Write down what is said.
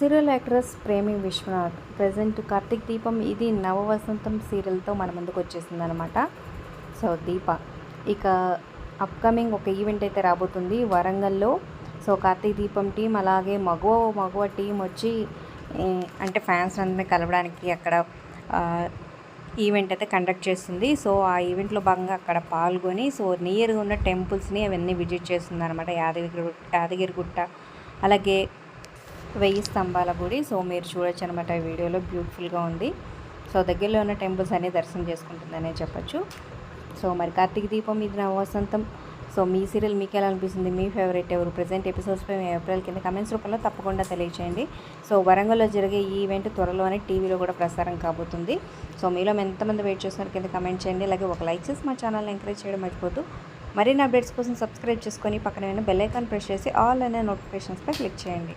Serial actress ప్రేమి Vishwanath present Karthik దీపం ఇది నవవసంతం సీరియల్తో మన ముందుకు వచ్చేసింది అనమాట. సో దీప ఇక అప్కమింగ్ ఒక ఈవెంట్ అయితే రాబోతుంది వరంగల్లో. సో కార్తీక్ దీపం టీం అలాగే మగవ టీం వచ్చి అంటే ఫ్యాన్స్ అందరినీ కలవడానికి అక్కడ ఈవెంట్ అయితే కండక్ట్ చేస్తుంది. సో ఆ ఈవెంట్లో భాగంగా అక్కడ పాల్గొని సో నియర్గా ఉన్న టెంపుల్స్ని అవన్నీ విజిట్ చేస్తుంది అనమాట. యాదగిరిగుట్ట అలాగే 1000 స్తంభాల గుడి. సో మీరు చూడొచ్చు అనమాట ఈ వీడియోలో, బ్యూటిఫుల్గా ఉంది. సో దగ్గరలో ఉన్న టెంపుల్స్ అన్నీ దర్శనం చేసుకుంటుందనే చెప్పచ్చు. సో మరి కార్తీక దీపం ఇది నా వసంతం. సో మీ సీరియల్ మీకు ఎలా అనిపిస్తుంది, మీ ఫేవరెట్ ఎవరు, ప్రజెంట్ ఎపిసోడ్స్పై మీ అభిప్రాయాల కింద కమెంట్స్ రూపంలో తప్పకుండా తెలియచేయండి. సో వరంగల్లో జరిగే ఈ ఈవెంట్ త్వరలోనే టీవీలో కూడా ప్రసారం కాబోతుంది. సో మీలో ఎంతమంది వెయిట్ చేస్తున్నారు కింద కమెంట్ చేయండి. అలాగే ఒక లైక్ చేసి మా ఛానల్ని ఎంకరేజ్ చేయడం మర్చిపోతూ మరిన్ని అప్డేట్స్ కోసం సబ్స్క్రైబ్ చేసుకొని పక్కన బెల్ ఐకాన్ ప్రెస్ చేసి ఆల్ అనే నోటిఫికేషన్స్పై క్లిక్ చేయండి.